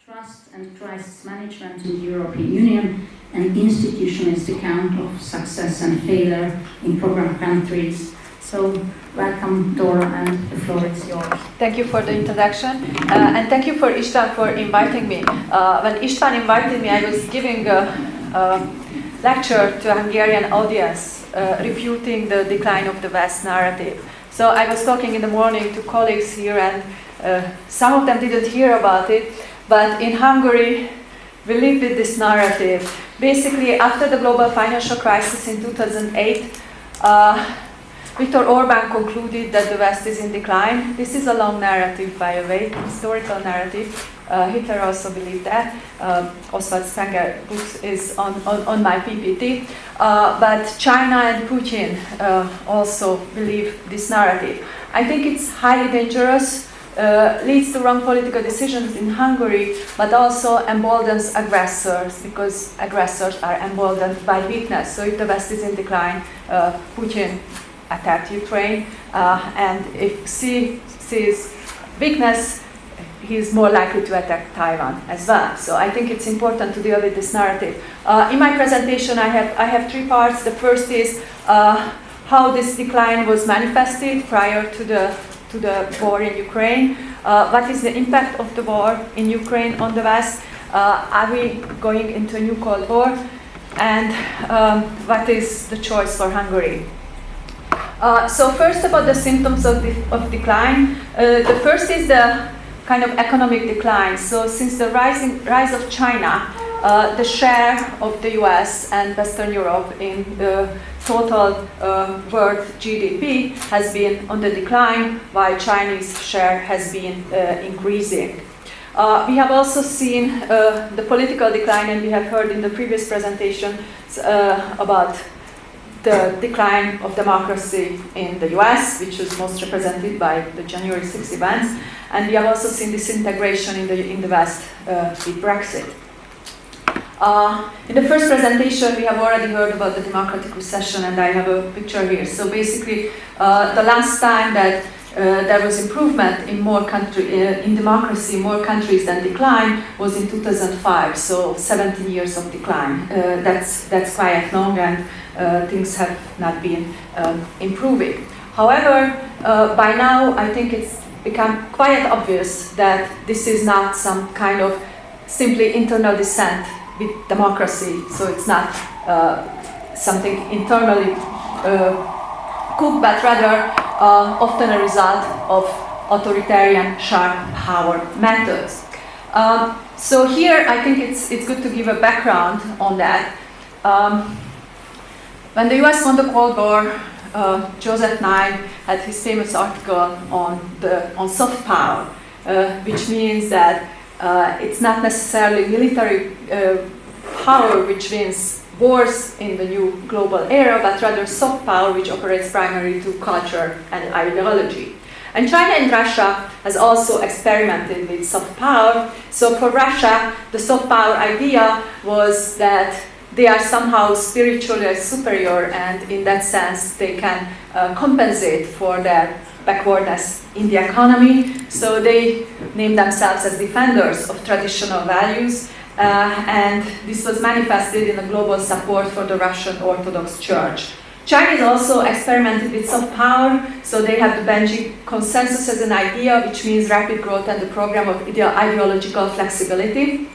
Trust and crisis management in the European Union, an institutionalist account of success and failure in program countries. So, welcome, Dóra, and the floor is yours. Thank you for the introduction, and thank you for István for inviting me. When István invited me, I was giving a lecture to a Hungarian audience, refuting the decline of the West narrative. So I was talking in the morning to colleagues here, and some of them didn't hear about it, but in Hungary, we live with this narrative. Basically, after the global financial crisis in 2008, Viktor Orbán concluded that the West is in decline. This is a long narrative, by the way, historical narrative. Hitler also believed that. Oswald Spenger book is on my PPT. But China and Putin also believe this narrative. I think it's highly dangerous, leads to wrong political decisions in Hungary, but also emboldens aggressors, because aggressors are emboldened by weakness. So if the West is in decline, Putin attacked Ukraine, and if sees weakness, he's more likely to attack Taiwan as well. So I think it's important to deal with this narrative. In my presentation, I have three parts. The first is how this decline was manifested prior to the war in Ukraine. What is the impact of the war in Ukraine on the West? Are we going into a new Cold War? And what is the choice for Hungary? So first, about the symptoms of decline. The first is the kind of economic decline. So since the rise of China, the share of the US and Western Europe in the total world GDP has been on the decline, while Chinese share has been increasing. We have also seen the political decline, and we have heard in the previous presentation about the decline of democracy in the US, which was most represented by the January 6 events, and we have also seen disintegration in the West with Brexit. In the first presentation, we have already heard about the democratic recession, and I have a picture here. So basically, the last time that there was improvement in democracy, more countries than decline, was in 2005. So 17 years of decline. That's quite long, and things have not been improving. However, by now, I think it's become quite obvious that this is not some kind of simply internal descent with democracy. So it's not something internally cooked, but rather often a result of authoritarian sharp power methods. So here, I think it's good to give a background on that. When the US won the Cold War, Joseph Nye had his famous article on soft power, which means that it's not necessarily military power which wins wars in the new global era, but rather soft power which operates primarily to culture and ideology. And China and Russia has also experimented with soft power. So for Russia, the soft power idea was that they are somehow spiritually superior, and in that sense they can compensate for their backwardness in the economy. So they named themselves as defenders of traditional values, and this was manifested in a global support for the Russian Orthodox Church. China also experimented with soft power, so they have the Benji consensus as an idea, which means rapid growth and the program of ideological flexibility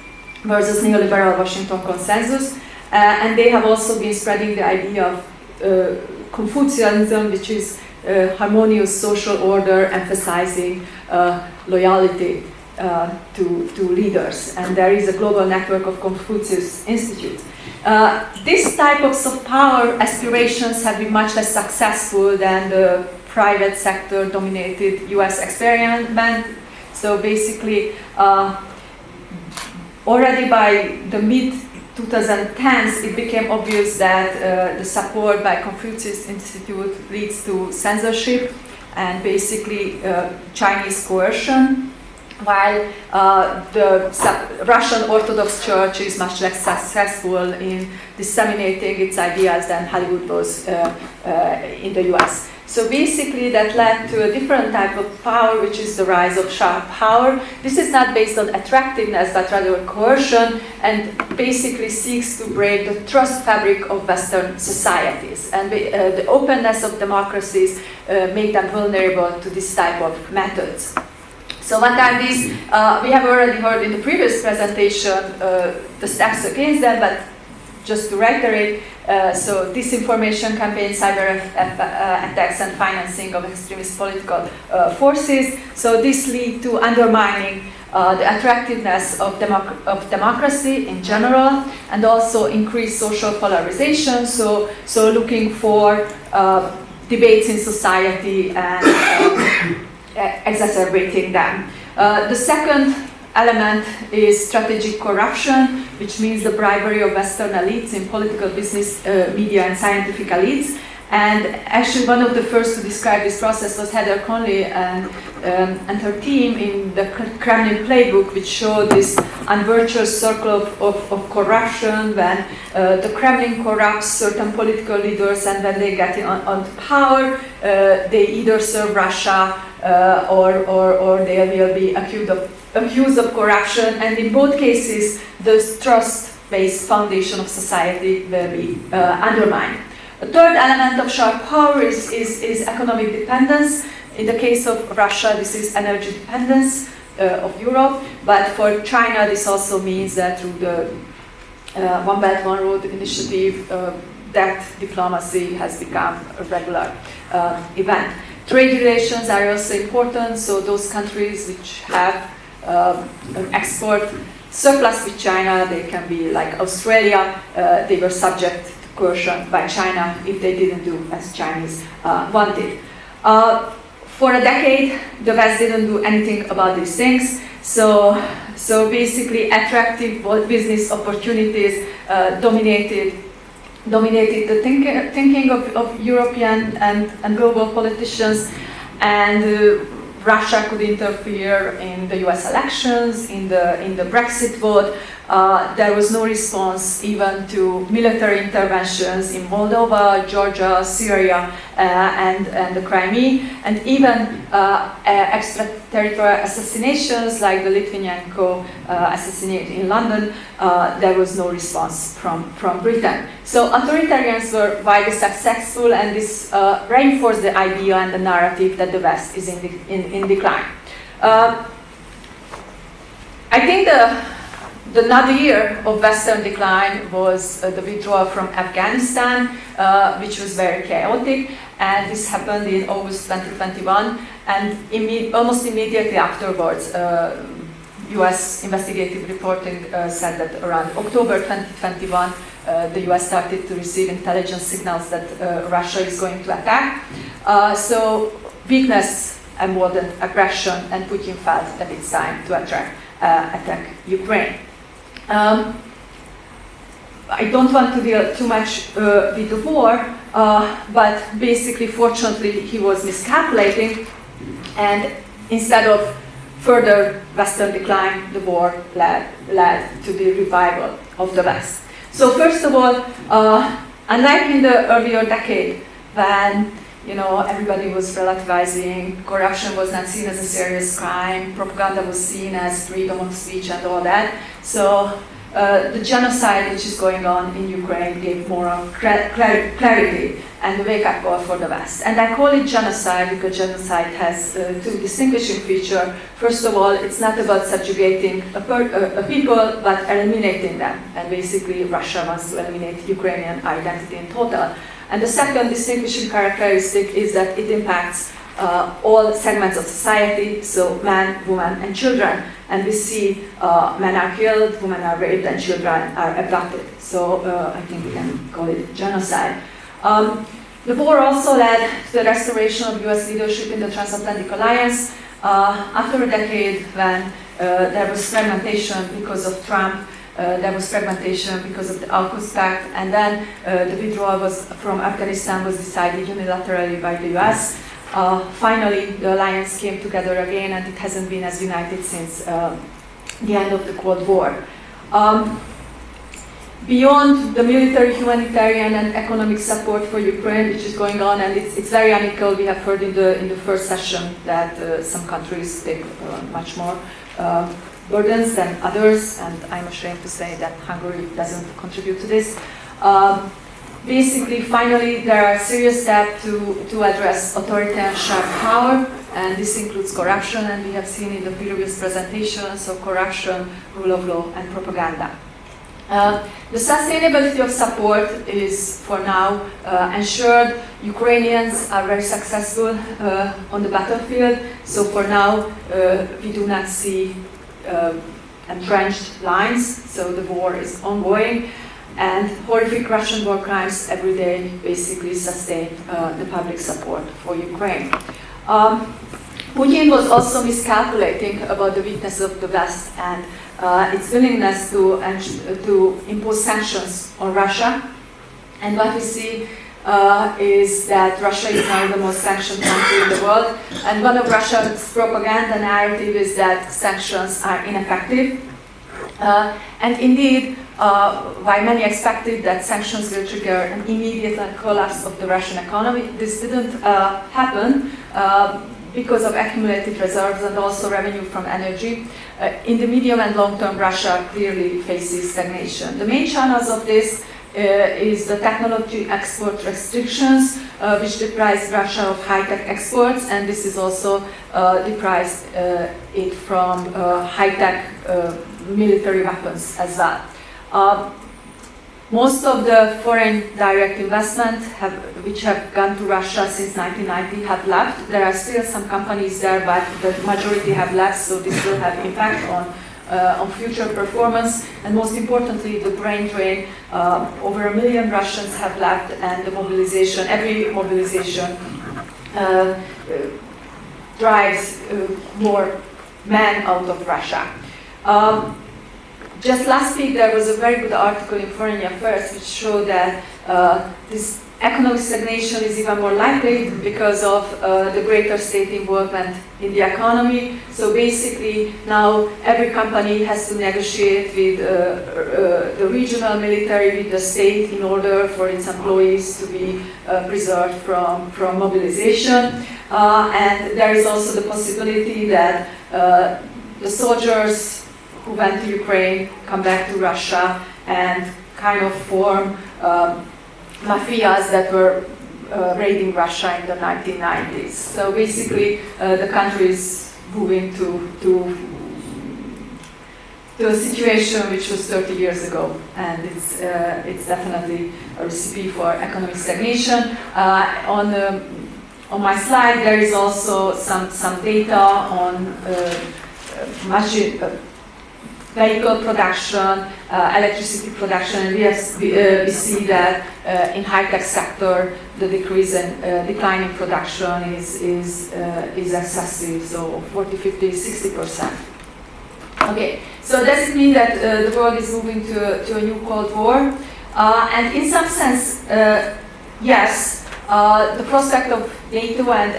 versus neoliberal Washington consensus. And they have also been spreading the idea of Confucianism, which is harmonious social order, emphasizing loyalty to leaders. And there is a global network of Confucius Institutes. This type of soft power aspirations have been much less successful than the private sector dominated US experiment. So basically, already by the mid-2010s, it became obvious that the support by Confucius Institute leads to censorship and basically Chinese coercion, while the Russian Orthodox Church is much less successful in disseminating its ideas than Hollywood was in the US. So basically that led to a different type of power, which is the rise of sharp power. This is not based on attractiveness, but rather coercion, and basically seeks to break the trust fabric of Western societies. And the openness of democracies make them vulnerable to this type of methods. So what are these? We have already heard in the previous presentation the steps against them, but just to reiterate, so disinformation campaigns, cyber attacks, and financing of extremist political forces. So this lead to undermining the attractiveness of democracy in general, and also increased social polarization. So looking for debates in society and exacerbating them. The second element is strategic corruption, which means the bribery of Western elites in political, business, media, and scientific elites. And actually, one of the first to describe this process was Heather Conley and her team in the Kremlin playbook, which showed this unvirtuous circle of corruption when the Kremlin corrupts certain political leaders, and when they get on power, they either serve Russia or they will be accused of corruption, and in both cases, the trust-based foundation of society will be undermined. The third element of sharp power is economic dependence. In the case of Russia, this is energy dependence of Europe, but for China, this also means that through the One Belt, One Road initiative, that diplomacy has become a regular event. Trade relations are also important, so those countries which have an export surplus with China, they can be like Australia, they were subject coercion by China if they didn't do as Chinese wanted. For a decade, the West didn't do anything about these things. So basically, attractive business opportunities dominated the thinking of European and global politicians, and Russia could interfere in the U.S. elections, in the Brexit vote. There was no response even to military interventions in Moldova, Georgia, Syria, and the Crimea, and even extraterritorial assassinations like the Litvinenko assassination in London. There was no response from Britain. So authoritarians were widely successful, and this reinforced the idea and the narrative that the West is in decline. I think the nadir of Western decline was the withdrawal from Afghanistan, which was very chaotic, and this happened in August 2021, and almost immediately afterwards, US investigative reporting said that around October 2021, the US started to receive intelligence signals that Russia is going to attack. So weakness emboldened aggression, and Putin felt that it's time to attack Ukraine. I don't want to deal too much with the war, but basically, fortunately, he was miscalculating, and instead of further Western decline, the war led to the revival of the West. So first of all, unlike in the earlier decade, when everybody was relativizing, corruption was not seen as a serious crime, propaganda was seen as freedom of speech and all that. So the genocide which is going on in Ukraine gave moral clarity and a wake-up call for the West. And I call it genocide because genocide has two distinguishing features. First of all, it's not about subjugating a people, but eliminating them. And basically, Russia wants to eliminate Ukrainian identity in total. And the second distinguishing characteristic is that it impacts all segments of society, so men, women, and children. And we see men are killed, women are raped, and children are abducted. So I think we can call it genocide. The war also led to the restoration of US leadership in the transatlantic alliance. After a decade when there was fragmentation because of Trump, there was fragmentation because of the AUKUS Pact, and then the withdrawal from Afghanistan was decided unilaterally by the US. Finally, the alliance came together again, and it hasn't been as united since the end of the Cold War. beyond the military, humanitarian, and economic support for Ukraine, which is going on, and it's very unequal. We have heard in the first session that some countries take much more burdens than others, and I'm ashamed to say that Hungary doesn't contribute to this. Basically, finally, there are serious steps to address authoritarian sharp power, and this includes corruption, and we have seen in the previous presentation, so corruption, rule of law, and propaganda. The sustainability of support is, for now, ensured. Ukrainians are very successful on the battlefield, so for now, we do not see entrenched lines, so the war is ongoing. And horrific Russian war crimes every day basically sustain the public support for Ukraine. Putin was also miscalculating about the weakness of the West and its willingness to impose sanctions on Russia. And what we see is that Russia is now the most sanctioned country in the world. And one of Russia's propaganda narrative is that sanctions are ineffective. And indeed, while many expected that sanctions will trigger an immediate collapse of the Russian economy, this didn't happen because of accumulated reserves and also revenue from energy. In the medium and long term, Russia clearly faces stagnation. The main channels of this is the technology export restrictions, which deprives Russia of high-tech exports, and this is also deprives it from high-tech military weapons as well. Most of the foreign direct investment which have gone to Russia since 1990 have left. There are still some companies there, but the majority have left, so this will have impact on future performance. And most importantly, the brain drain. Over 1 million Russians have left, and the mobilization, every mobilization drives more men out of Russia. Just last week, there was a very good article in Foreign Affairs which showed that this economic stagnation is even more likely because of the greater state involvement in the economy. So basically, now every company has to negotiate with the regional military, with the state, in order for its employees to be preserved from mobilization. And there is also the possibility that the soldiers who went to Ukraine come back to Russia and kind of form mafias that were raiding Russia in the 1990s. So basically, the country is moving to a situation which was 30 years ago, and it's definitely a recipe for economic stagnation. On my slide, there is also some data on vehicle production, electricity production, and we see that in high-tech sector the decline in production is excessive, so 40, 50, 60%. Okay, so does it mean that the world is moving to a new Cold War? And in some sense, yes. The prospect of NATO and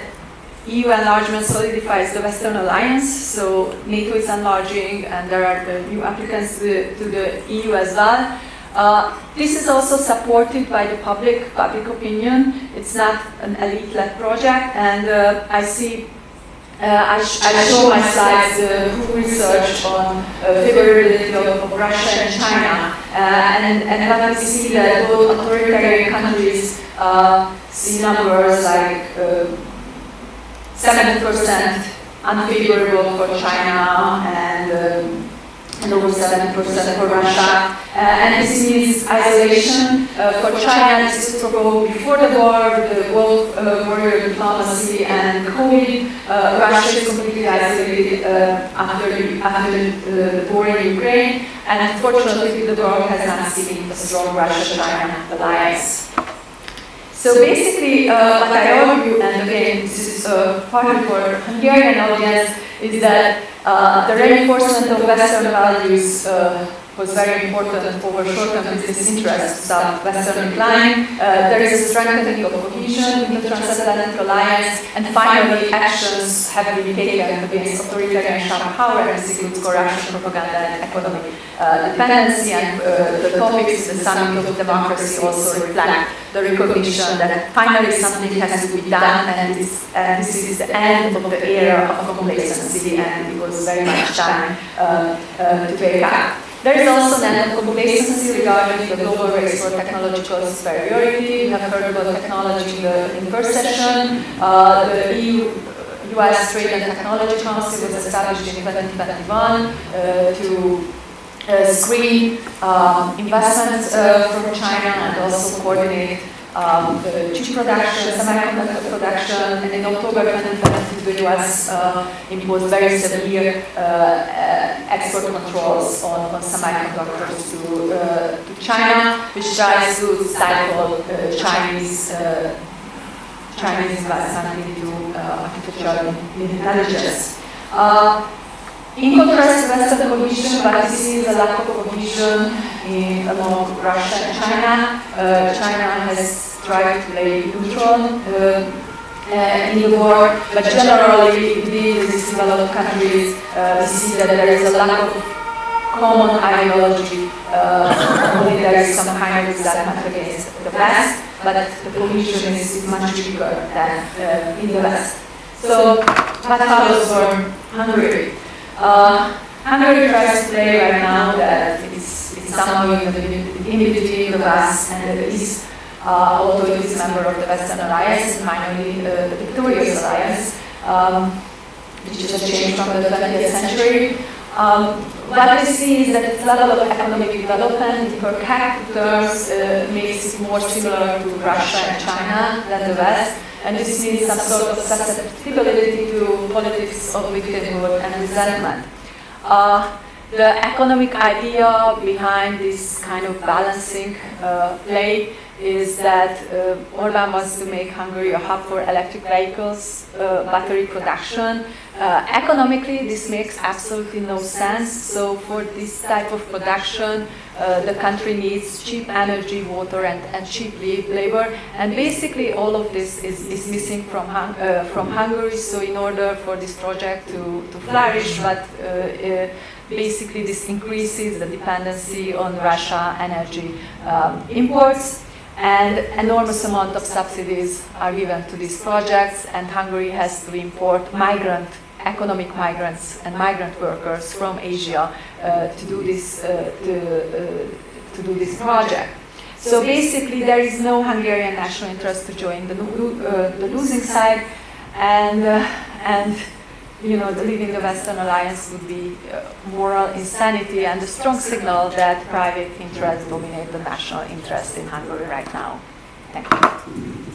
EU enlargement solidifies the Western alliance, so NATO is enlarging and there are new applicants to the EU as well. This is also supported by the public opinion. It's not an elite-led project, and I show my slides research on favorability of Russia and China, and what we see that both authoritarian countries see numbers like 7% unfavorable for China and over 7% for Russia. And this means isolation. For China, this is proposed before the war, the World Warrior diplomacy and COVID. Russia is completely isolated after the war in Ukraine. And unfortunately, the world has not seen a strong Russia-China alliance. So basically, what I argue, and again, this is partly for Hungarian audience, is that the reinforcement of Western values was very important over short-term business interests of Western decline. There is a strengthening of cohesion in the transatlantic alliance, and finally actions have been taken against authoritarian power, and this includes corruption, propaganda, and economic dependency. And the topics in the Summit of Democracy also reflect the recognition that finally something has to be done, and this is the end of the era of complacency, and it was very much time to wake up. There is also an end of complacency regarding the global race for technological superiority. We have heard about technology in first session. The EU-US Trade and Technology Council was established in 2021 to screen investments from China and also coordinate chip production, semiconductor production, and in October 2022 the US imposed very severe export controls on semiconductors to China, which tries to stifle Chinese investment into artificial intelligence. In contrast to Western cohesion, but this is a lack of cohesion among Russia and China. China has tried to play neutral in the war, but generally within these developed countries, we see that there is a lack of common ideology. Only there is some kind of resentment against the West, but the cohesion is much weaker than in the West. So what follows for Hungary? Hungary tries to play right now that it's somehow in between the West and the East, although it is a member of the Western Alliance and finally the victorious alliance, which is a change from the 20th century. What we see is that its level of economic development in per capita terms makes it more similar to Russia and China than the West. And this means some sort of susceptibility to politics of victimhood and resentment. The economic idea behind this kind of balancing play is that Orbán wants to make Hungary a hub for electric vehicles, battery production. Economically, this makes absolutely no sense. So for this type of production, the country needs cheap energy, water, and cheap labor. And basically, all of this is missing from Hungary. So in order for this project to flourish, but basically this increases the dependency on Russia energy imports. And enormous amount of subsidies are given to these projects, and Hungary has to import economic migrants and migrant workers from Asia to do this project. So basically, there is no Hungarian national interest to join the losing side, and you know, leaving the Western Alliance would be moral insanity and a strong signal that private interests dominate the national interest in Hungary right now. Thank you.